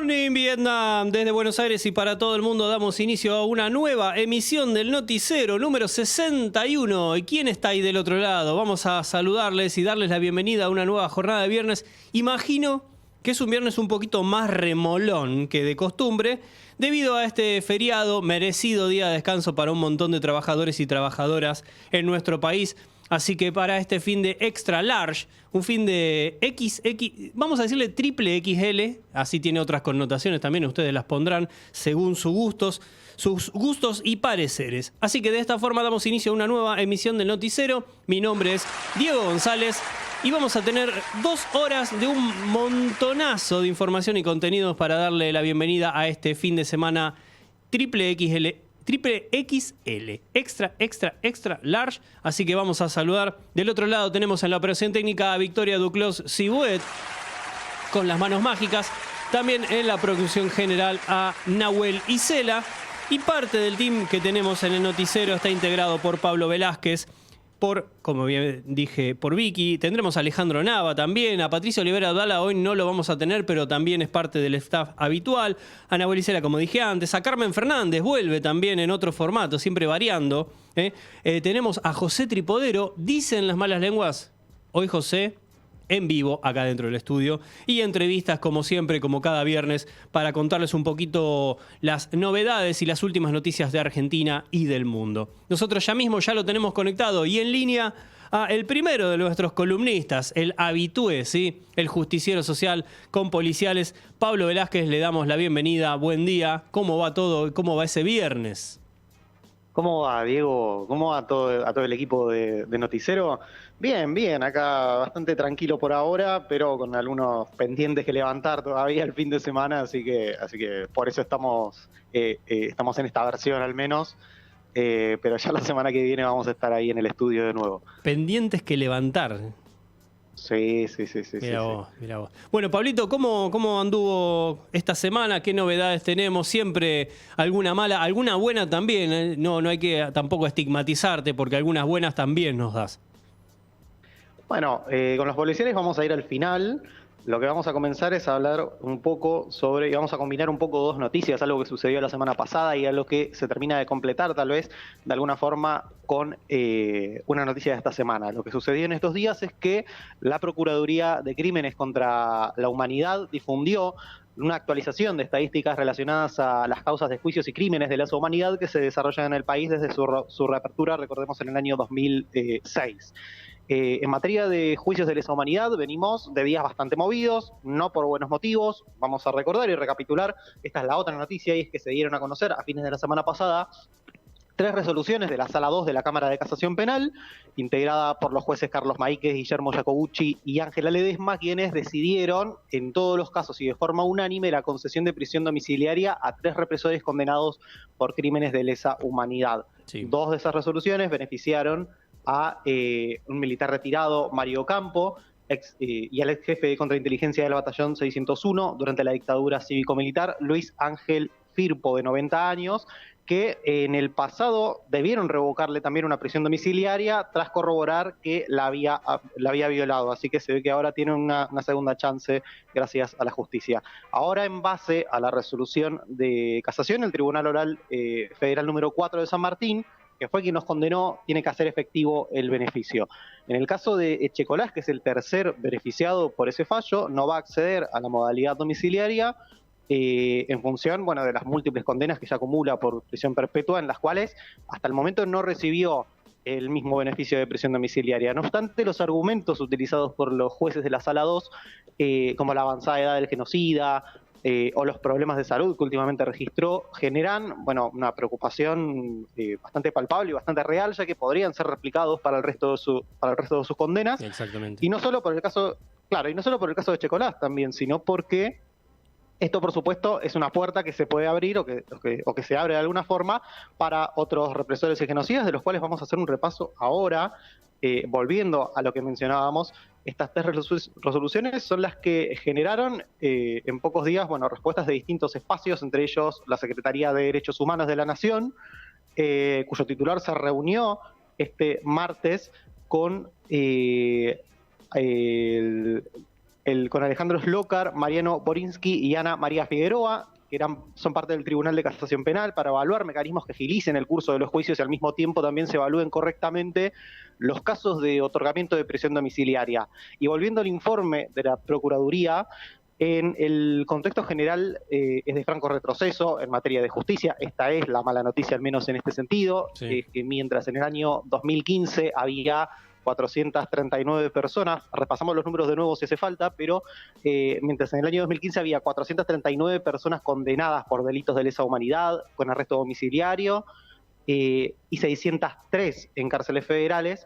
Morning Vietnam, desde Buenos Aires y para todo el mundo damos inicio a una nueva emisión del Noticiero número 61. ¿Y quién está ahí del otro lado? Vamos a saludarles y darles la bienvenida a una nueva jornada de viernes. Imagino que es un viernes un poquito más remolón que de costumbre, debido a este feriado, merecido día de descanso para un montón de trabajadores y trabajadoras en nuestro país. Así que para este fin de extra large, un fin de XX, vamos a decirle triple XL, así tiene otras connotaciones también, ustedes las pondrán según sus gustos y pareceres. Así que de esta forma damos inicio a una nueva emisión del Noticiero. Mi nombre es Diego González y vamos a tener 2 horas de un montonazo de información y contenidos para darle la bienvenida a este fin de semana triple XL. Triple XL, extra large. Así que vamos a saludar. Del otro lado tenemos en la operación técnica a Victoria Duclos Cibuet con las manos mágicas. También en la producción general a Nahuel Isela. Y parte del team que tenemos en el noticiero está integrado por Pablo Velázquez, como bien dije, por Vicky. Tendremos a Alejandro Nava también, a Patricio Olivera Abdala hoy no lo vamos a tener, pero también es parte del staff habitual. A Nahuel Isela, como dije antes, a Carmen Fernández, vuelve también en otro formato, siempre variando. Tenemos a José Tripodero, dicen las malas lenguas, hoy José en vivo acá dentro del estudio y entrevistas como siempre, como cada viernes, para contarles un poquito las novedades y las últimas noticias de Argentina y del mundo. Nosotros ya mismo ya lo tenemos conectado y en línea a el primero de nuestros columnistas, el habitué, ¿sí? El justiciero social con policiales. Pablo Velázquez, le damos la bienvenida. Buen día. ¿Cómo va todo? ¿Cómo va ese viernes? ¿Cómo va, Diego? ¿Cómo va todo el equipo de Noticiero? Bien, bien, acá bastante tranquilo por ahora, pero con algunos pendientes que levantar todavía el fin de semana, así que por eso estamos en esta versión al menos, pero ya la semana que viene vamos a estar ahí en el estudio de nuevo. Pendientes que levantar. Sí. Mirá vos. Bueno, Pablito, ¿cómo anduvo esta semana? ¿Qué novedades tenemos? Siempre alguna mala, alguna buena también, ¿eh? No hay que tampoco estigmatizarte porque algunas buenas también nos das. Bueno, con los policiales vamos a ir al final. Lo que vamos a comenzar es a hablar un poco y vamos a combinar un poco 2 noticias, algo que sucedió la semana pasada y algo que se termina de completar tal vez de alguna forma con una noticia de esta semana. Lo que sucedió en estos días es que la Procuraduría de Crímenes contra la Humanidad difundió una actualización de estadísticas relacionadas a las causas de juicios y crímenes de lesa humanidad que se desarrollan en el país desde su reapertura, recordemos, en el año 2006. En materia de juicios de lesa humanidad venimos de días bastante movidos, no por buenos motivos. Vamos a recordar y recapitular, esta es la otra noticia, y es que se dieron a conocer a fines de la semana pasada 3 resoluciones de la Sala 2 de la Cámara de Casación Penal, integrada por los jueces Carlos Maíquez, Guillermo Jacobucci y Ángela Ledesma, quienes decidieron en todos los casos y de forma unánime la concesión de prisión domiciliaria a 3 represores condenados por crímenes de lesa humanidad. Sí. 2 de esas resoluciones beneficiaron a un militar retirado, Mario Campo, y al ex jefe de contrainteligencia del batallón 601 durante la dictadura cívico-militar, Luis Ángel Firpo, de 90 años, que en el pasado debieron revocarle también una prisión domiciliaria tras corroborar que la había violado. Así que se ve que ahora tiene una segunda chance gracias a la justicia. Ahora, en base a la resolución de casación, el Tribunal Oral Federal número 4 de San Martín, que fue quien nos condenó, tiene que hacer efectivo el beneficio. En el caso de Echecolás, que es el tercer beneficiado por ese fallo, no va a acceder a la modalidad domiciliaria en función, de las múltiples condenas que ya acumula por prisión perpetua, en las cuales hasta el momento no recibió el mismo beneficio de prisión domiciliaria. No obstante, los argumentos utilizados por los jueces de la Sala 2, como la avanzada edad del genocida, o los problemas de salud que últimamente registró, generan una preocupación bastante palpable y bastante real, ya que podrían ser replicados para el resto de sus condenas. Exactamente. Y no solo por el caso de Echecolás también, sino porque esto, por supuesto, es una puerta que se puede abrir o que se abre de alguna forma para otros represores y genocidas, de los cuales vamos a hacer un repaso ahora. Volviendo a lo que mencionábamos, estas 3 resoluciones son las que generaron en pocos días respuestas de distintos espacios, entre ellos la Secretaría de Derechos Humanos de la Nación, cuyo titular se reunió este martes con el con Alejandro Slokar, Mariano Borinsky y Ana María Figueroa, que son parte del Tribunal de Casación Penal, para evaluar mecanismos que agilicen el curso de los juicios y al mismo tiempo también se evalúen correctamente los casos de otorgamiento de prisión domiciliaria. Y volviendo al informe de la Procuraduría, en el contexto general es de franco retroceso en materia de justicia. Esta es la mala noticia, al menos en este sentido, Sí. que mientras en el año 2015 había 439 personas, repasamos los números de nuevo si hace falta, pero mientras en el año 2015 había 439 personas condenadas por delitos de lesa humanidad con arresto domiciliario y 603 en cárceles federales,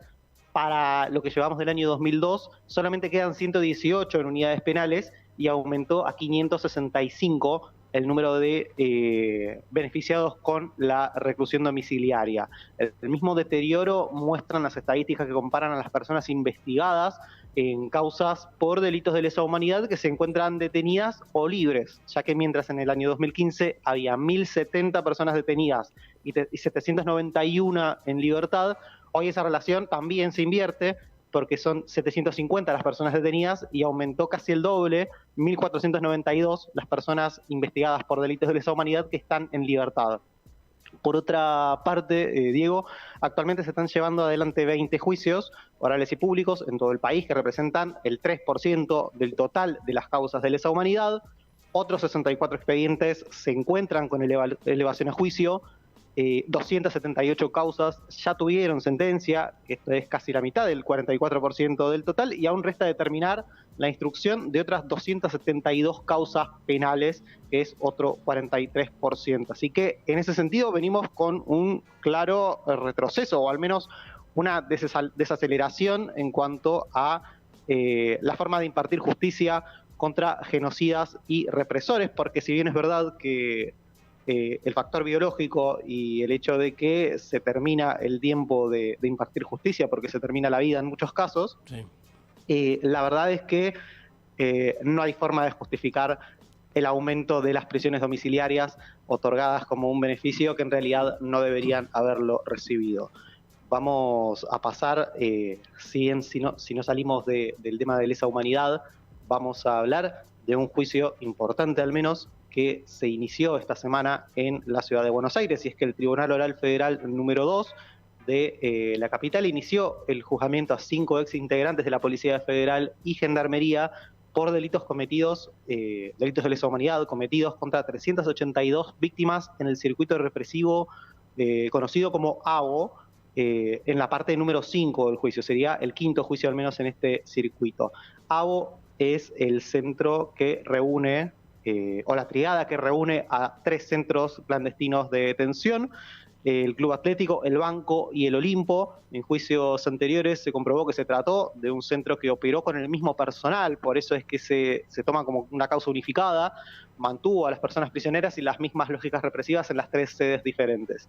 para lo que llevamos del año 2002 solamente quedan 118 en unidades penales y aumentó a 565 el número de beneficiados con la reclusión domiciliaria. El mismo deterioro muestran las estadísticas que comparan a las personas investigadas en causas por delitos de lesa humanidad que se encuentran detenidas o libres, ya que mientras en el año 2015 había 1.070 personas detenidas y 791 en libertad, hoy esa relación también se invierte, porque son 750 las personas detenidas y aumentó casi el doble, 1.492 las personas investigadas por delitos de lesa humanidad que están en libertad. Por otra parte, Diego, actualmente se están llevando adelante 20 juicios orales y públicos en todo el país que representan el 3% del total de las causas de lesa humanidad. Otros 64 expedientes se encuentran con elevación a juicio. 278 causas ya tuvieron sentencia, esto es casi la mitad del 44% del total, y aún resta determinar la instrucción de otras 272 causas penales, que es otro 43%. Así que en ese sentido venimos con un claro retroceso, o al menos una desaceleración en cuanto a la forma de impartir justicia contra genocidas y represores, porque si bien es verdad que el factor biológico y el hecho de que se termina el tiempo de impartir justicia porque se termina la vida en muchos casos, la verdad es que no hay forma de justificar el aumento de las prisiones domiciliarias otorgadas como un beneficio que en realidad no deberían haberlo recibido. Vamos a pasar, si no salimos del tema de lesa humanidad, vamos a hablar de un juicio importante al menos que se inició esta semana en la ciudad de Buenos Aires, y es que el Tribunal Oral Federal número 2 de la capital inició el juzgamiento a 5 ex integrantes de la Policía Federal y Gendarmería por delitos delitos de lesa humanidad cometidos contra 382 víctimas en el circuito represivo conocido como AGO, en la parte número 5 del juicio. Sería el quinto juicio al menos en este circuito. AGO es el centro que reúne o la triada que reúne a 3 centros clandestinos de detención, el Club Atlético, el Banco y el Olimpo. En juicios anteriores se comprobó que se trató de un centro que operó con el mismo personal, por eso es que se toma como una causa unificada, mantuvo a las personas prisioneras y las mismas lógicas represivas en las 3 sedes diferentes.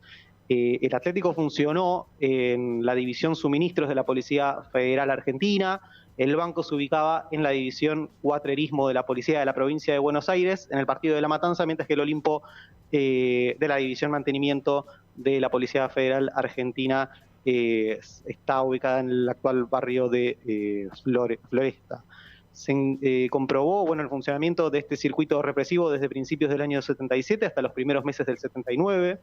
El Atlético funcionó en la división suministros de la Policía Federal Argentina. El Banco se ubicaba en la división cuatrerismo de la Policía de la Provincia de Buenos Aires, en el partido de La Matanza, mientras que el Olimpo de la división mantenimiento de la Policía Federal Argentina está ubicada en el actual barrio de Floresta. Se comprobó el funcionamiento de este circuito represivo desde principios del año 77 hasta los primeros meses del 79.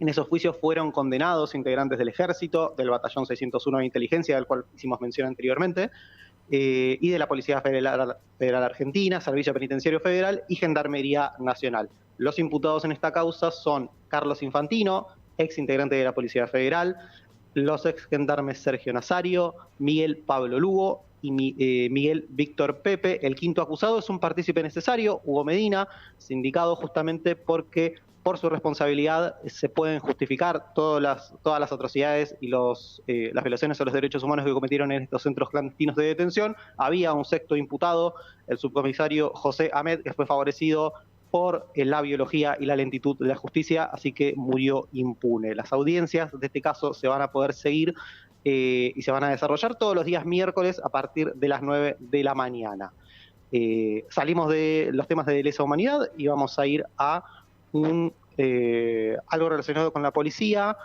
En esos juicios fueron condenados integrantes del Ejército, del Batallón 601 de Inteligencia, del cual hicimos mención anteriormente, y de la Policía Federal Argentina, Servicio Penitenciario Federal y Gendarmería Nacional. Los imputados en esta causa son Carlos Infantino, ex integrante de la Policía Federal, los ex gendarmes Sergio Nazario, Miguel Pablo Lugo y Miguel Víctor Pepe. El quinto acusado es un partícipe necesario, Hugo Medina, sindicado justamente porque por su responsabilidad se pueden justificar todas las atrocidades y las violaciones a los derechos humanos que cometieron en estos centros clandestinos de detención. Había un sexto imputado, el subcomisario José Ahmed, que fue favorecido por la biología y la lentitud de la justicia, así que murió impune. Las audiencias de este caso se van a poder seguir y se van a desarrollar todos los días miércoles a partir de las 9 de la mañana. Salimos de los temas de lesa humanidad y vamos a ir a algo relacionado con la policía.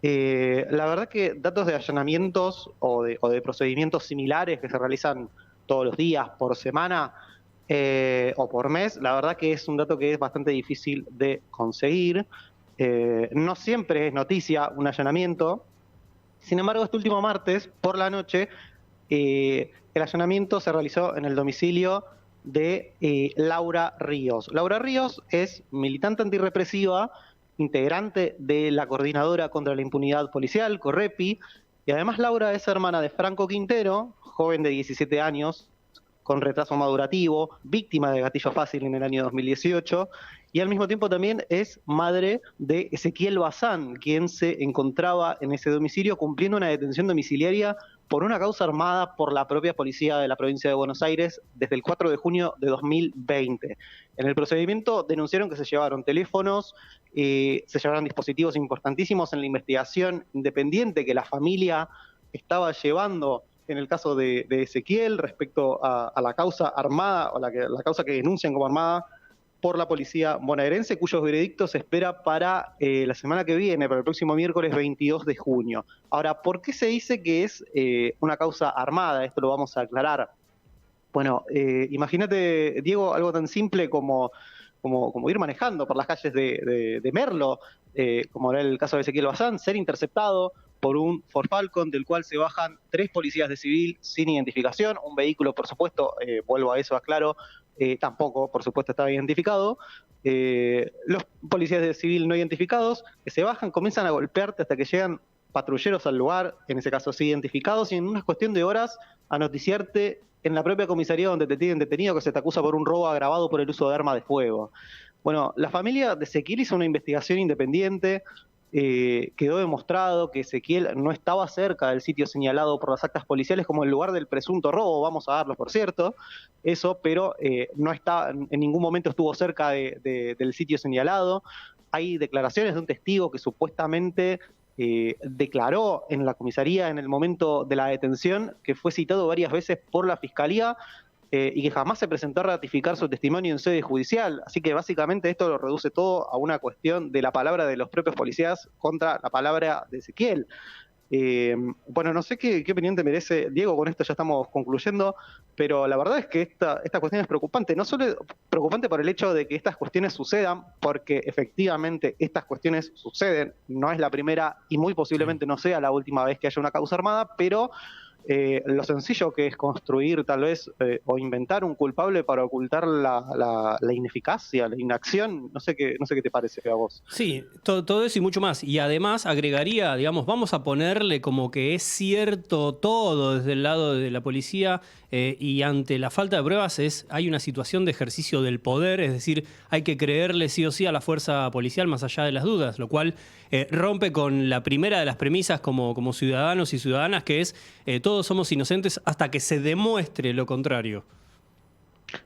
La verdad que datos de allanamientos o de procedimientos similares que se realizan todos los días, por semana o por mes, la verdad que es un dato que es bastante difícil de conseguir. No siempre es noticia un allanamiento. Sin embargo, este último martes, por la noche, el allanamiento se realizó en el domicilio de Laura Ríos. Laura Ríos es militante antirrepresiva, integrante de la Coordinadora contra la Impunidad Policial, CORREPI, y además Laura es hermana de Franco Quintero, joven de 17 años, con retraso madurativo, víctima de gatillo fácil en el año 2018, y al mismo tiempo también es madre de Ezequiel Bazán, quien se encontraba en ese domicilio cumpliendo una detención domiciliaria por una causa armada por la propia policía de la provincia de Buenos Aires desde el 4 de junio de 2020. En el procedimiento denunciaron que se llevaron teléfonos, se llevaron dispositivos importantísimos en la investigación independiente que la familia estaba llevando en el caso de Ezequiel respecto a la causa armada, o la causa que denuncian como armada por la policía bonaerense, cuyos veredictos se espera para la semana que viene, para el próximo miércoles 22 de junio. Ahora, ¿por qué se dice que es una causa armada? Esto lo vamos a aclarar. Bueno, imagínate, Diego, algo tan simple como ir manejando por las calles de Merlo, como era el caso de Ezequiel Bazán, ser interceptado por un Ford Falcon del cual se bajan 3 policías de civil sin identificación, un vehículo, por supuesto, vuelvo a eso, aclaro, tampoco, por supuesto, estaba identificado. Los policías de civil no identificados que se bajan, comienzan a golpearte hasta que llegan patrulleros al lugar, en ese caso sí identificados, y en una cuestión de horas a noticiarte en la propia comisaría donde te tienen detenido que se te acusa por un robo agravado por el uso de arma de fuego. Bueno, la familia de Ezequiel hizo una investigación independiente. Quedó demostrado que Ezequiel no estaba cerca del sitio señalado por las actas policiales como el lugar del presunto robo, vamos a darlo por cierto, eso, pero no está, en ningún momento estuvo cerca del sitio señalado. Hay declaraciones de un testigo que supuestamente declaró en la comisaría en el momento de la detención, que fue citado varias veces por la fiscalía, y que jamás se presentó a ratificar su testimonio en sede judicial. Así que básicamente esto lo reduce todo a una cuestión de la palabra de los propios policías contra la palabra de Ezequiel. Bueno, no sé qué opinión te merece, Diego, con esto ya estamos concluyendo, pero la verdad es que esta cuestión es preocupante, no solo es preocupante por el hecho de que estas cuestiones sucedan, porque efectivamente estas cuestiones suceden, no es la primera y muy posiblemente no sea la última vez que haya una causa armada, pero lo sencillo que es construir tal vez o inventar un culpable para ocultar la ineficacia, la inacción, no sé qué te parece a vos. Sí, todo eso y mucho más. Y además agregaría, digamos, vamos a ponerle como que es cierto todo desde el lado de la policía y ante la falta de pruebas hay una situación de ejercicio del poder, es decir, hay que creerle sí o sí a la fuerza policial más allá de las dudas, lo cual rompe con la primera de las premisas como ciudadanos y ciudadanas, que es todos somos inocentes hasta que se demuestre lo contrario.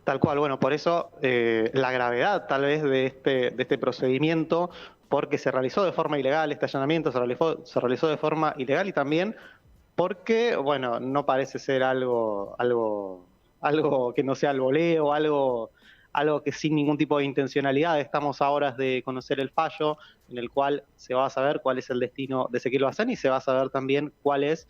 Tal cual, bueno, por eso la gravedad tal vez de este procedimiento, porque se realizó de forma ilegal, este allanamiento se realizó de forma ilegal y también porque, bueno, no parece ser algo que no sea al voleo, algo que sin ningún tipo de intencionalidad. Estamos a horas de conocer el fallo en el cual se va a saber cuál es el destino de Ezequiel Bazán y se va a saber también cuál es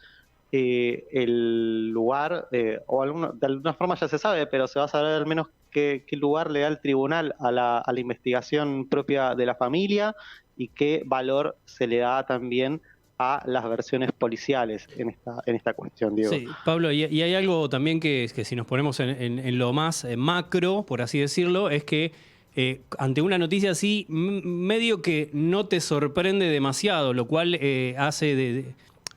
el lugar, o de alguna forma ya se sabe, pero se va a saber al menos qué lugar le da el tribunal a la investigación propia de la familia y qué valor se le da también a las versiones policiales en esta cuestión, Diego. Sí, Pablo, y hay algo también que si nos ponemos en lo más macro, por así decirlo, es que ante una noticia así, medio que no te sorprende demasiado, lo cual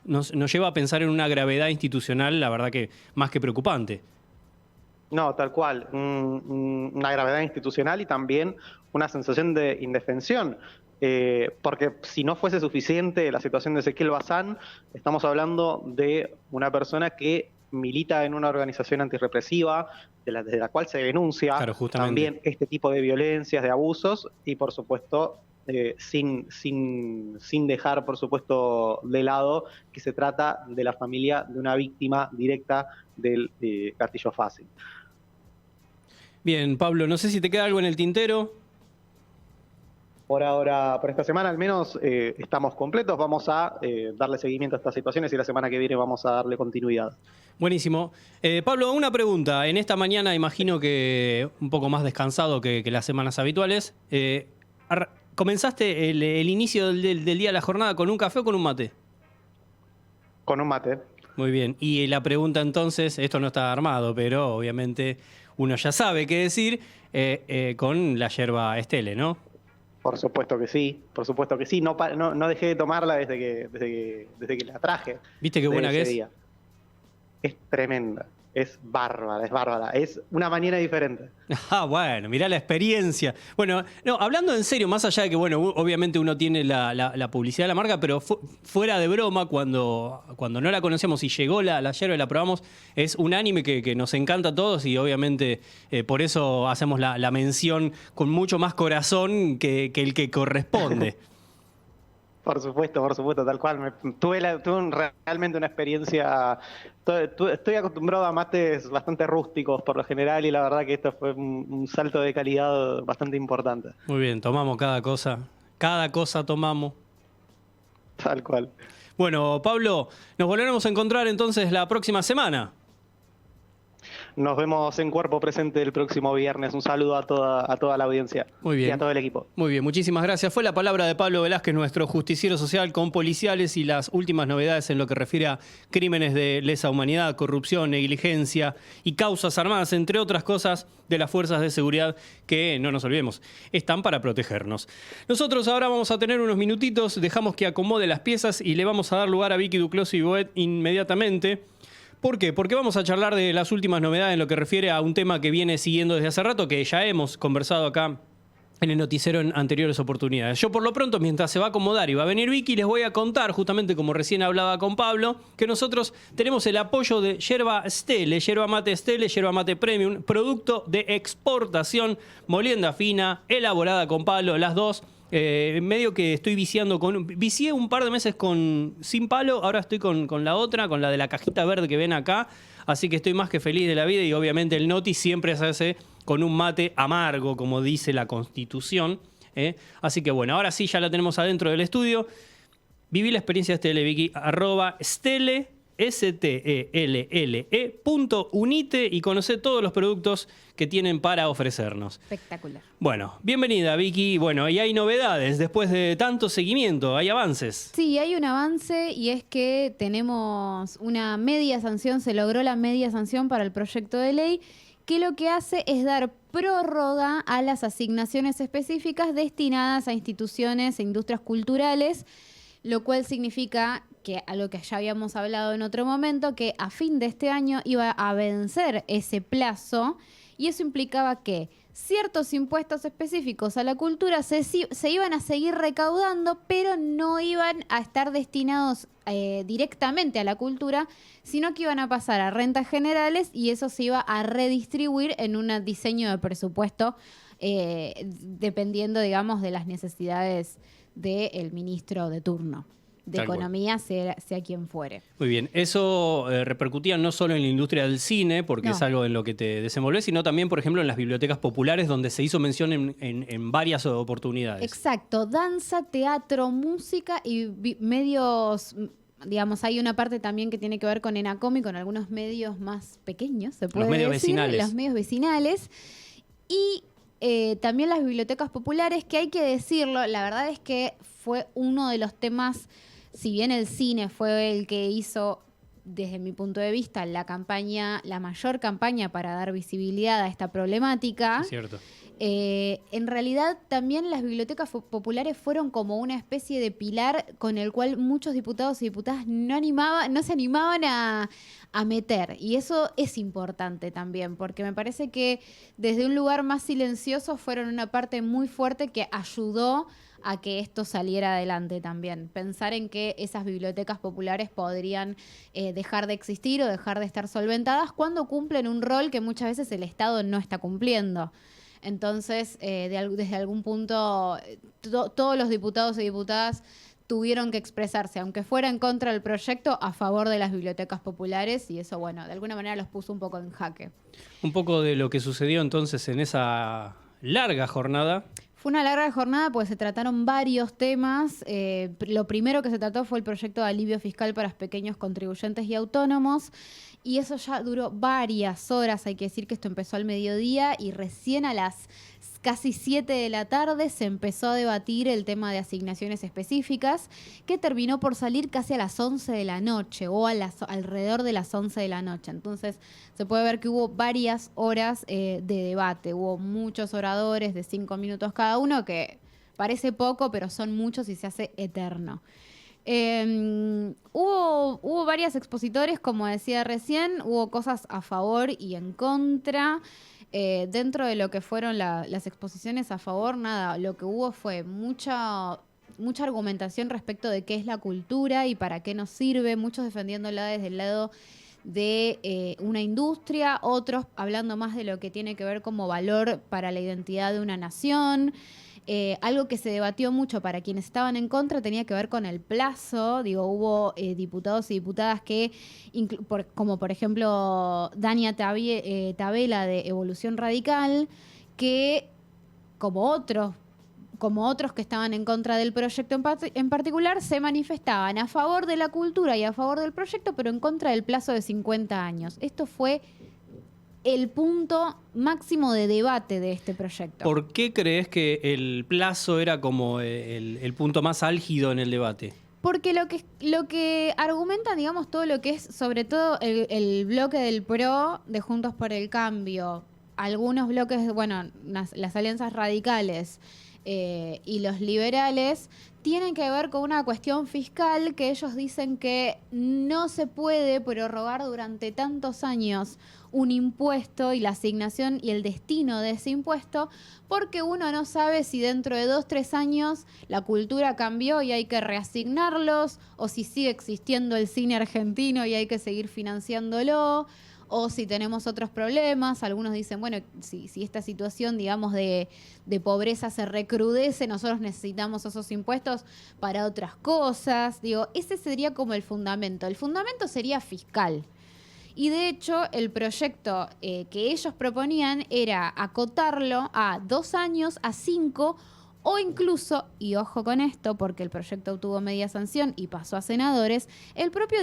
nos lleva a pensar en una gravedad institucional, la verdad que más que preocupante. No, tal cual, una gravedad institucional y también una sensación de indefensión, porque si no fuese suficiente la situación de Ezequiel Bazán, estamos hablando de una persona que milita en una organización antirrepresiva, desde la cual se denuncia también este tipo de violencias, de abusos, y por supuesto sin dejar, por supuesto, de lado que se trata de la familia de una víctima directa del gatillo fácil. Bien, Pablo, no sé si te queda algo en el tintero. Por ahora, por esta semana al menos, estamos completos. Vamos a darle seguimiento a estas situaciones y la semana que viene vamos a darle continuidad. Buenísimo. Pablo, una pregunta. En esta mañana imagino que un poco más descansado que las semanas habituales. ¿Comenzaste el inicio del día de la jornada con un café o con un mate? Con un mate. Muy bien. Y la pregunta entonces, esto no está armado, pero obviamente uno ya sabe qué decir, con la yerba Estele, ¿no? Por supuesto que sí, por supuesto que sí. No dejé de tomarla desde que la traje. ¿Viste qué buena que es? Día. Es tremenda, es bárbara, es bárbara. Es una manera diferente. Ah, bueno, mirá la experiencia. Bueno, no, hablando en serio, más allá de que, bueno, obviamente uno tiene la publicidad de la marca, pero fuera de broma, cuando no la conocíamos y llegó la yerba y la probamos, es un anime que nos encanta a todos y obviamente por eso hacemos la mención con mucho más corazón que el que corresponde. Por supuesto, tal cual. Tuve realmente una experiencia. Estoy acostumbrado a mates bastante rústicos por lo general y la verdad que esto fue un salto de calidad bastante importante. Muy bien, tomamos cada cosa tomamos. Tal cual. Bueno, Pablo, nos volveremos a encontrar entonces la próxima semana. Nos vemos en Cuerpo Presente el próximo viernes. Un saludo a toda la audiencia. Muy bien. Y a todo el equipo. Muy bien, muchísimas gracias. Fue la palabra de Pablo Velázquez, nuestro justiciero social con policiales y las últimas novedades en lo que refiere a crímenes de lesa humanidad, corrupción, negligencia y causas armadas, entre otras cosas, de las fuerzas de seguridad que, no nos olvidemos, están para protegernos. Nosotros ahora vamos a tener unos minutitos, dejamos que acomode las piezas y le vamos a dar lugar a Vicky Duclos y Boet inmediatamente. ¿Por qué? Porque vamos a charlar de las últimas novedades en lo que refiere a un tema que viene siguiendo desde hace rato, que ya hemos conversado acá en el noticiero en anteriores oportunidades. Yo por lo pronto, mientras se va a acomodar y va a venir Vicky, les voy a contar, justamente como recién hablaba con Pablo, que nosotros tenemos el apoyo de Yerba Estele, Yerba Mate Estele, Yerba Mate Premium, producto de exportación, molienda fina, elaborada con palo, las dos. Medio que estoy vicié un par de meses sin palo, ahora estoy con la otra, con la de la cajita verde que ven acá, así que estoy más que feliz de la vida y obviamente el noti siempre se hace con un mate amargo, como dice la Constitución, ¿eh? Así que bueno, ahora sí ya la tenemos adentro del estudio. Viví la experiencia de Stele, Vicky, @Stele, STELLE.unite y conocer todos los productos que tienen para ofrecernos. Espectacular. Bueno, bienvenida Vicky. Bueno, y hay novedades después de tanto seguimiento, hay avances. Sí, hay un avance y es que tenemos una media sanción, se logró la media sanción para el proyecto de ley, que lo que hace es dar prórroga a las asignaciones específicas destinadas a instituciones e industrias culturales, lo cual significa que a lo que ya habíamos hablado en otro momento, que a fin de este año iba a vencer ese plazo y eso implicaba que ciertos impuestos específicos a la cultura se iban a seguir recaudando, pero no iban a estar destinados directamente a la cultura, sino que iban a pasar a rentas generales y eso se iba a redistribuir en un diseño de presupuesto dependiendo, digamos, de las necesidades del ministro de turno de Economía, sea quien fuere. Muy bien, eso repercutía no solo en la industria del cine, porque es algo en lo que te desenvolves, sino también, por ejemplo, en las bibliotecas populares, donde se hizo mención en varias oportunidades. Exacto, danza, teatro, música y medios, digamos, hay una parte también que tiene que ver con ENACOM y con algunos medios más pequeños, se puede decir. Los medios vecinales. Y también las bibliotecas populares, que hay que decirlo, la verdad es que fue uno de los temas, si bien el cine fue el que hizo, desde mi punto de vista, la mayor campaña para dar visibilidad a esta problemática. Es cierto. En realidad también las bibliotecas populares fueron como una especie de pilar con el cual muchos diputados y diputadas no se animaban a meter. Y eso es importante también, porque me parece que desde un lugar más silencioso fueron una parte muy fuerte que ayudó a que esto saliera adelante también. Pensar en que esas bibliotecas populares podrían dejar de existir o dejar de estar solventadas cuando cumplen un rol que muchas veces el Estado no está cumpliendo. Entonces, desde algún punto, todos los diputados y diputadas tuvieron que expresarse, aunque fuera en contra del proyecto, a favor de las bibliotecas populares, y eso, bueno, de alguna manera los puso un poco en jaque. Un poco de lo que sucedió entonces en esa larga jornada. Fue una larga jornada porque se trataron varios temas. Lo primero que se trató fue el proyecto de alivio fiscal para pequeños contribuyentes y autónomos. Y eso ya duró varias horas. Hay que decir que esto empezó al mediodía y recién a las casi 7 de la tarde se empezó a debatir el tema de asignaciones específicas, que terminó por salir casi a las 11 de la noche o alrededor de las 11 de la noche. Entonces se puede ver que hubo varias horas de debate. Hubo muchos oradores de 5 minutos cada uno, que parece poco, pero son muchos y se hace eterno. Hubo varios expositores, como decía recién, hubo cosas a favor y en contra. Dentro de lo que fueron las exposiciones a favor, nada, lo que hubo fue mucha argumentación respecto de qué es la cultura y para qué nos sirve, muchos defendiéndola desde el lado de una industria, otros hablando más de lo que tiene que ver como valor para la identidad de una nación. Algo que se debatió mucho para quienes estaban en contra tenía que ver con el plazo. Digo, hubo diputados y diputadas que, como por ejemplo Dania Tabela de Evolución Radical, que como otros que estaban en contra del proyecto en particular, se manifestaban a favor de la cultura y a favor del proyecto, pero en contra del plazo de 50 años. Esto fue el punto máximo de debate de este proyecto. ¿Por qué crees que el plazo era como el punto más álgido en el debate? Porque lo que argumentan, digamos, todo lo que es, sobre todo el bloque del PRO de Juntos por el Cambio, algunos bloques, bueno, las alianzas radicales y los liberales, tienen que ver con una cuestión fiscal que ellos dicen que no se puede prorrogar durante tantos años un impuesto y la asignación y el destino de ese impuesto, porque uno no sabe si dentro de 2-3 años la cultura cambió y hay que reasignarlos, o si sigue existiendo el cine argentino y hay que seguir financiándolo, o si tenemos otros problemas. Algunos dicen, bueno, si esta situación, digamos, de pobreza se recrudece, nosotros necesitamos esos impuestos para otras cosas. Digo, ese sería como el fundamento. El fundamento sería fiscal. Y de hecho, el proyecto que ellos proponían era acotarlo a 2 años, a 5, o incluso, y ojo con esto, porque el proyecto obtuvo media sanción y pasó a senadores, el propio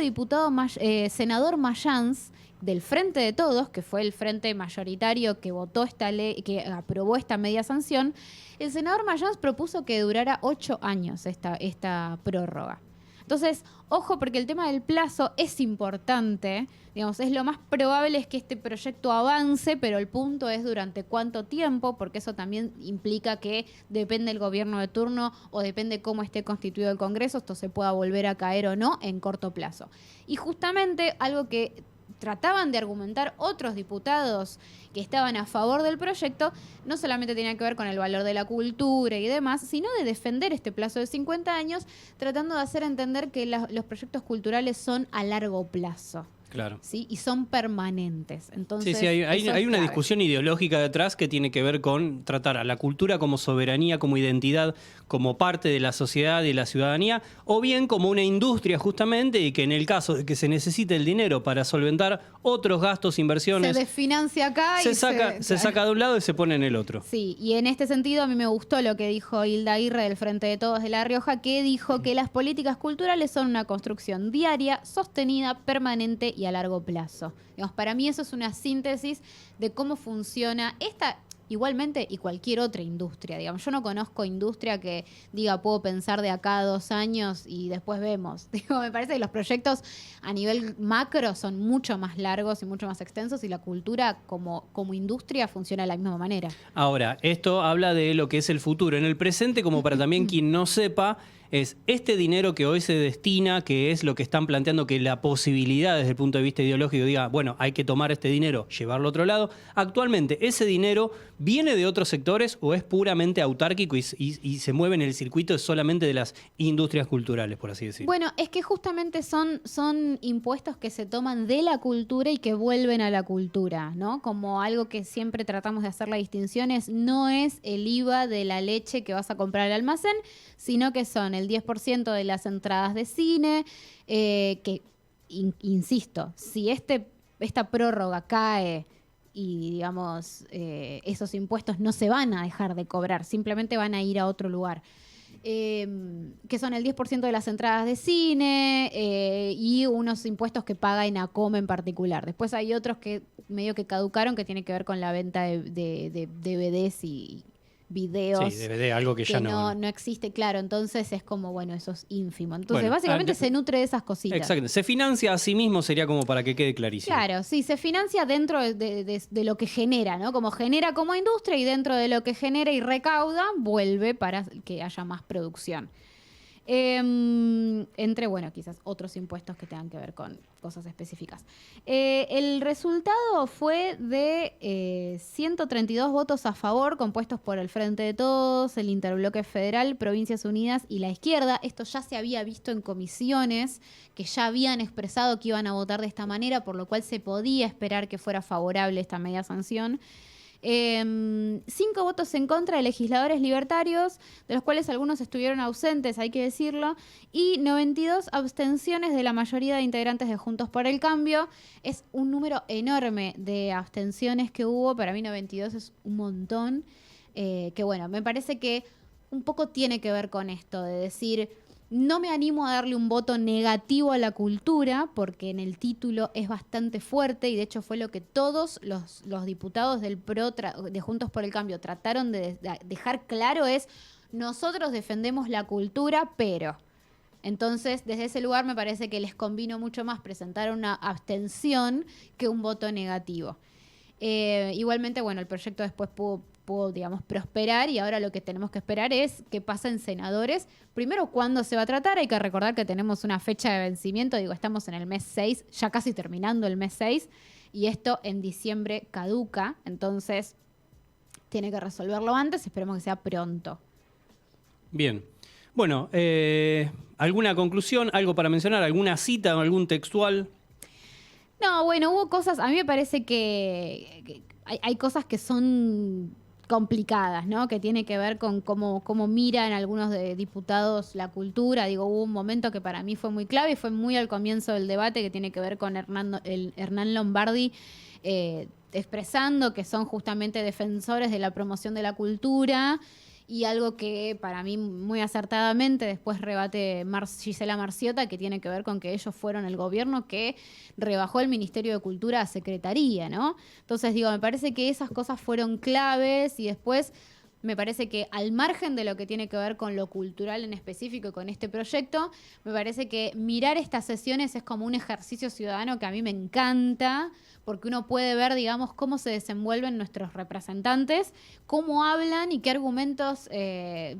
senador Mayans, del Frente de Todos, que fue el frente mayoritario que votó esta ley, que aprobó esta media sanción, el senador Mayans propuso que durara 8 años esta prórroga. Entonces, ojo, porque el tema del plazo es importante. Digamos, es lo más probable es que este proyecto avance, pero el punto es durante cuánto tiempo, porque eso también implica que depende del gobierno de turno o depende cómo esté constituido el Congreso, esto se pueda volver a caer o no en corto plazo. Y justamente algo que trataban de argumentar otros diputados que estaban a favor del proyecto, no solamente tenía que ver con el valor de la cultura y demás, sino de defender este plazo de 50 años, tratando de hacer entender que los proyectos culturales son a largo plazo. Claro. ¿Sí? Y son permanentes. Entonces, sí, hay una discusión ideológica detrás que tiene que ver con tratar a la cultura como soberanía, como identidad, como parte de la sociedad y de la ciudadanía, o bien como una industria justamente, y que en el caso de que se necesite el dinero para solventar otros gastos, inversiones, se desfinancia acá se saca de un lado y se pone en el otro. Sí, y en este sentido a mí me gustó lo que dijo Hilda Aguirre del Frente de Todos de La Rioja, que dijo que las políticas culturales son una construcción diaria, sostenida, permanente y a largo plazo. Digamos, para mí eso es una síntesis de cómo funciona esta, igualmente, y cualquier otra industria. Digamos, yo no conozco industria que diga puedo pensar de acá a 2 años y después vemos. Digo, me parece que los proyectos a nivel macro son mucho más largos y mucho más extensos, y la cultura como industria funciona de la misma manera. Ahora, esto habla de lo que es el futuro. En el presente, como para también quien no sepa, es este dinero que hoy se destina, que es lo que están planteando, que la posibilidad desde el punto de vista ideológico diga, bueno, hay que tomar este dinero, llevarlo a otro lado. Actualmente, ¿ese dinero viene de otros sectores o es puramente autárquico y se mueve en el circuito solamente de las industrias culturales, por así decirlo? Bueno, es que justamente son impuestos que se toman de la cultura y que vuelven a la cultura, ¿no? Como algo que siempre tratamos de hacer la distinción no es el IVA de la leche que vas a comprar al almacén, sino que son el 10% de las entradas de cine, que, insisto, si esta prórroga cae y digamos, esos impuestos no se van a dejar de cobrar, simplemente van a ir a otro lugar. Que son el 10% de las entradas de cine y unos impuestos que paga Enacom en particular. Después hay otros que medio que caducaron, que tiene que ver con la venta de DVDs y videos. Sí, DVD, algo que ya no existe, claro. Entonces es como, bueno, eso es ínfimo. Entonces, bueno, básicamente se nutre de esas cositas. Exacto. Se financia a sí mismo, sería como para que quede clarísimo. Claro, sí, se financia dentro de lo que genera, ¿no? Como genera como industria y dentro de lo que genera y recauda, vuelve para que haya más producción. Entre, bueno, quizás otros impuestos que tengan que ver con cosas específicas. El resultado fue de 132 votos a favor, compuestos por el Frente de Todos, el Interbloque Federal, Provincias Unidas y la izquierda. Esto ya se había visto en comisiones, que ya habían expresado que iban a votar de esta manera, por lo cual se podía esperar que fuera favorable esta media sanción. 5 votos en contra de legisladores libertarios, de los cuales algunos estuvieron ausentes, hay que decirlo, y 92 abstenciones de la mayoría de integrantes de Juntos por el Cambio. Es un número enorme de abstenciones que hubo, para mí 92 es un montón, que bueno, me parece que un poco tiene que ver con esto, de decir, no me animo a darle un voto negativo a la cultura, porque en el título es bastante fuerte, y de hecho fue lo que todos los diputados del PRO de Juntos por el Cambio trataron de dejar claro, es nosotros defendemos la cultura, pero... Entonces, desde ese lugar me parece que les convino mucho más presentar una abstención que un voto negativo. Igualmente, bueno, el proyecto después pudo, digamos, prosperar, y ahora lo que tenemos que esperar es qué pasa en senadores. Primero, ¿cuándo se va a tratar? Hay que recordar que tenemos una fecha de vencimiento, digo, estamos en el mes 6, ya casi terminando el mes 6, y esto en diciembre caduca, entonces tiene que resolverlo antes, esperemos que sea pronto. Bien. Bueno, ¿alguna conclusión, algo para mencionar, alguna cita, algún textual? No, bueno, hubo cosas, a mí me parece que hay cosas que son complicadas, ¿no? Que tiene que ver con cómo miran algunos diputados la cultura. Digo, hubo un momento que para mí fue muy clave y fue muy al comienzo del debate, que tiene que ver con Hernán Lombardi expresando que son justamente defensores de la promoción de la cultura, y algo que para mí muy acertadamente después rebate Gisela Marciota, que tiene que ver con que ellos fueron el gobierno que rebajó el Ministerio de Cultura a Secretaría, ¿no? Entonces, digo, me parece que esas cosas fueron claves, y después me parece que al margen de lo que tiene que ver con lo cultural en específico y con este proyecto, me parece que mirar estas sesiones es como un ejercicio ciudadano que a mí me encanta, porque uno puede ver, digamos, cómo se desenvuelven nuestros representantes, cómo hablan y qué argumentos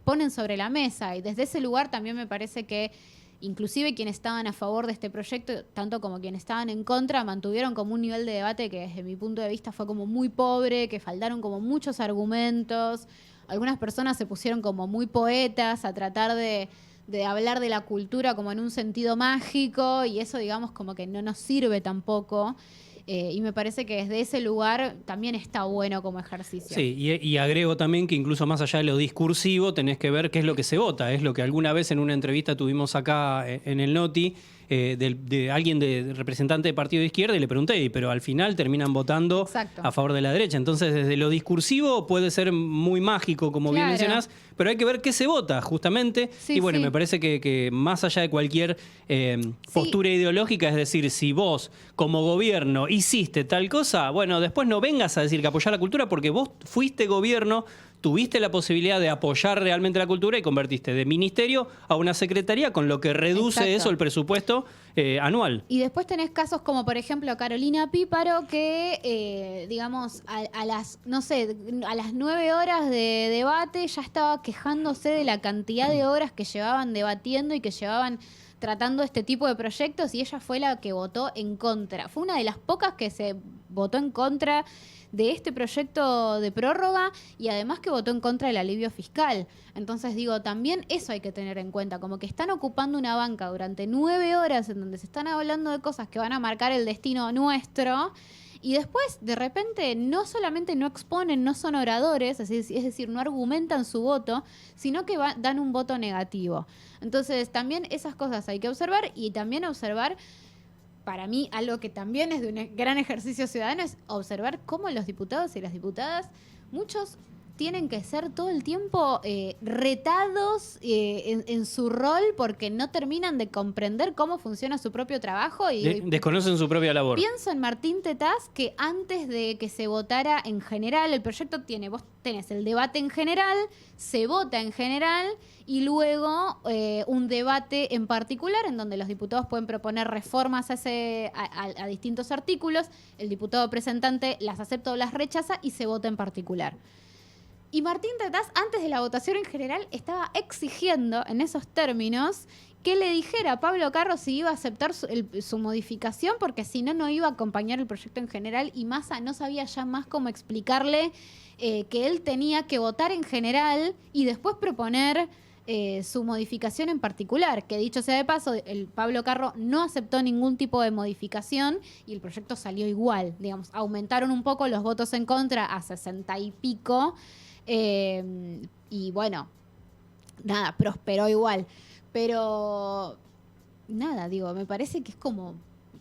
ponen sobre la mesa. Y desde ese lugar también me parece que inclusive quienes estaban a favor de este proyecto, tanto como quienes estaban en contra, mantuvieron como un nivel de debate que desde mi punto de vista fue como muy pobre, que faltaron como muchos argumentos. Algunas personas se pusieron como muy poetas a tratar de hablar de la cultura como en un sentido mágico, y eso, digamos, como que no nos sirve tampoco. Y me parece que desde ese lugar también está bueno como ejercicio. Sí, y agrego también que incluso más allá de lo discursivo tenés que ver qué es lo que se vota. Es lo que alguna vez en una entrevista tuvimos acá en el Noti, de alguien de representante de partido de izquierda, y le pregunté, pero al final terminan votando Exacto. a favor de la derecha. Entonces, desde lo discursivo puede ser muy mágico, como bien Claro. mencionás, pero hay que ver qué se vota, justamente. Sí, y bueno, sí. me parece que más allá de cualquier postura ideológica, es decir, si vos como gobierno hiciste tal cosa, bueno, después no vengas a decir que apoyar la cultura, porque vos fuiste gobierno, tuviste la posibilidad de apoyar realmente la cultura y convertiste de ministerio a una secretaría, con lo que reduce Exacto. eso el presupuesto anual. Y después tenés casos como, por ejemplo, Carolina Píparo, que, digamos, a las 9 horas de debate ya estaba quejándose de la cantidad de horas que llevaban debatiendo y que llevaban tratando este tipo de proyectos, y ella fue la que votó en contra. Fue una de las pocas que se votó en contra de este proyecto de prórroga, y además que votó en contra del alivio fiscal. Entonces, digo, también eso hay que tener en cuenta, como que están ocupando una banca durante 9 horas en donde se están hablando de cosas que van a marcar el destino nuestro, y después, de repente, no solamente no exponen, no son oradores, es decir, no argumentan su voto, sino que dan un voto negativo. Entonces, también esas cosas hay que observar, y también observar para mí, algo que también es de un gran ejercicio ciudadano, es observar cómo los diputados y las diputadas, muchos tienen que ser todo el tiempo retados en su rol porque no terminan de comprender cómo funciona su propio trabajo. Y desconocen su propia labor. Pienso en Martín Tetaz, que antes de que se votara en general, el proyecto vos tenés el debate en general, se vota en general y luego un debate en particular en donde los diputados pueden proponer reformas a distintos artículos, el diputado presentante las acepta o las rechaza y se vota en particular. Y Martín Tetaz, antes de la votación en general, estaba exigiendo en esos términos que le dijera a Pablo Carro si iba a aceptar su modificación, porque si no, no iba a acompañar el proyecto en general, y Massa no sabía ya más cómo explicarle que él tenía que votar en general y después proponer su modificación en particular, que dicho sea de paso, el Pablo Carro no aceptó ningún tipo de modificación y el proyecto salió igual, digamos, aumentaron un poco los votos en contra a 60 y pico, y bueno, nada, prosperó igual. Pero nada, digo, me parece que es como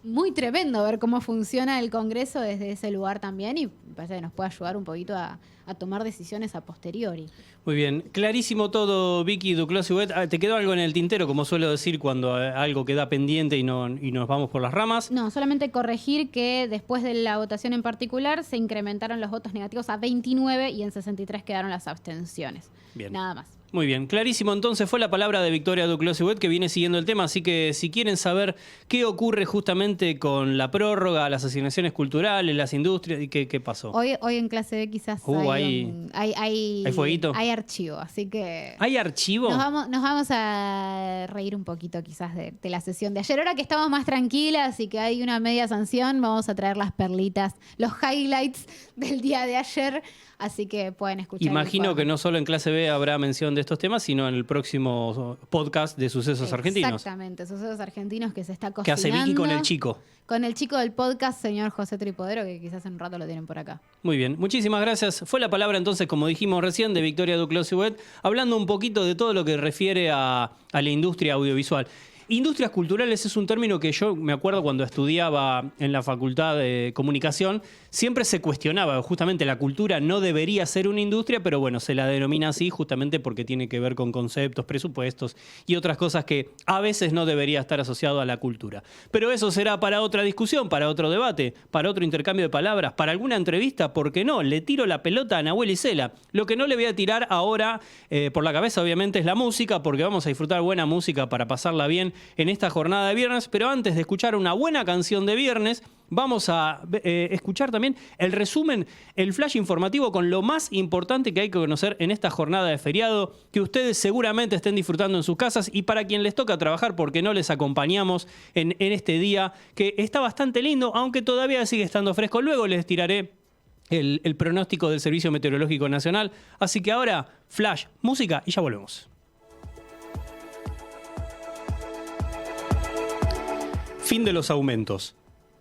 muy tremendo ver cómo funciona el Congreso desde ese lugar también, y me parece que nos puede ayudar un poquito a tomar decisiones a posteriori. Muy bien, clarísimo todo, Vicky Duclos y Huet. ¿Te quedó algo en el tintero, como suelo decir cuando algo queda pendiente y nos vamos por las ramas? No, solamente corregir que después de la votación en particular se incrementaron los votos negativos a 29 y en 63 quedaron las abstenciones. Bien. Nada más. Muy bien, clarísimo. Entonces fue la palabra de Victoria Duclos y Huet, que viene siguiendo el tema, así que si quieren saber qué ocurre justamente con la prórroga, las asignaciones culturales, las industrias, y qué pasó. Hoy en clase B quizás ¿Hay fueguito? Hay archivo, así que... ¿Hay archivo? Nos vamos a reír un poquito quizás de la sesión de ayer. Ahora que estamos más tranquilas y que hay una media sanción, vamos a traer las perlitas, los highlights del día de ayer, así que pueden escuchar. Imagino que no solo en clase B habrá mención de estos temas, sino en el próximo podcast de Sucesos Argentinos. Exactamente, Sucesos Argentinos, que se está cocinando. Que hace Vicky con el chico. Con el chico del podcast, señor José Tripodero, que quizás en un rato lo tienen por acá. Muy bien, muchísimas gracias. Fue la palabra entonces, como dijimos recién, de Victoria Duclos y Huet, hablando un poquito de todo lo que refiere a la industria audiovisual. Industrias culturales es un término que yo me acuerdo cuando estudiaba en la Facultad de Comunicación, siempre se cuestionaba, justamente la cultura no debería ser una industria, pero bueno, se la denomina así justamente porque tiene que ver con conceptos, presupuestos y otras cosas que a veces no debería estar asociado a la cultura. Pero eso será para otra discusión, para otro debate, para otro intercambio de palabras, para alguna entrevista, ¿por qué no? Le tiro la pelota a Nahuel Isela. Lo que no le voy a tirar ahora por la cabeza, obviamente, es la música, porque vamos a disfrutar buena música para pasarla bien en esta jornada de viernes, pero antes de escuchar una buena canción de viernes, vamos a escuchar también el resumen, el flash informativo con lo más importante que hay que conocer en esta jornada de feriado, que ustedes seguramente estén disfrutando en sus casas y para quien les toca trabajar porque no les acompañamos en este día que está bastante lindo, aunque todavía sigue estando fresco. Luego les tiraré el pronóstico del Servicio Meteorológico Nacional. Así que ahora, flash, música y ya volvemos. Fin de los aumentos.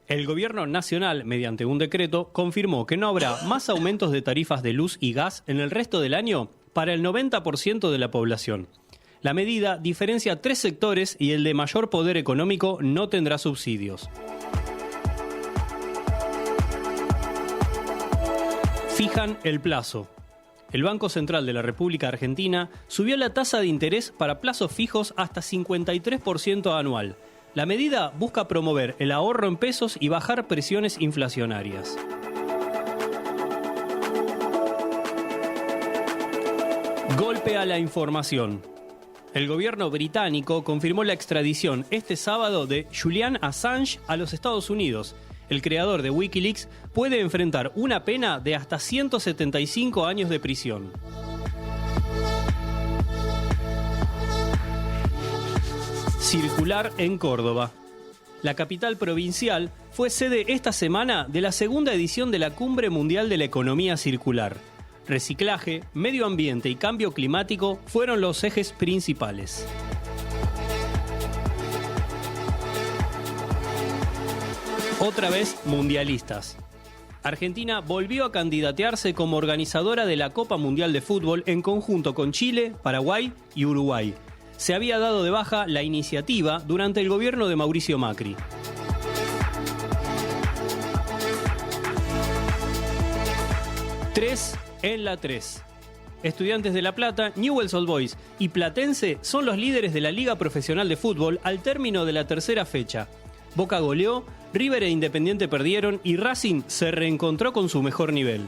El Gobierno Nacional, mediante un decreto, confirmó que no habrá más aumentos de tarifas de luz y gas en el resto del año para el 90% de la población. La medida diferencia 3 sectores y el de mayor poder económico no tendrá subsidios. Fijan el plazo. El Banco Central de la República Argentina subió la tasa de interés para plazos fijos hasta 53% anual. La medida busca promover el ahorro en pesos y bajar presiones inflacionarias. Golpe a la información. El gobierno británico confirmó la extradición este sábado de Julian Assange a los Estados Unidos. El creador de Wikileaks puede enfrentar una pena de hasta 175 años de prisión. Circular en Córdoba. La capital provincial fue sede esta semana de la segunda edición de la Cumbre Mundial de la Economía Circular. Reciclaje, medio ambiente y cambio climático fueron los ejes principales. Otra vez mundialistas. Argentina volvió a candidatearse como organizadora de la Copa Mundial de Fútbol en conjunto con Chile, Paraguay y Uruguay. Se había dado de baja la iniciativa durante el gobierno de Mauricio Macri. 3 en la 3. Estudiantes de La Plata, Newell's Old Boys y Platense son los líderes de la Liga Profesional de Fútbol al término de la tercera fecha. Boca goleó, River e Independiente perdieron y Racing se reencontró con su mejor nivel.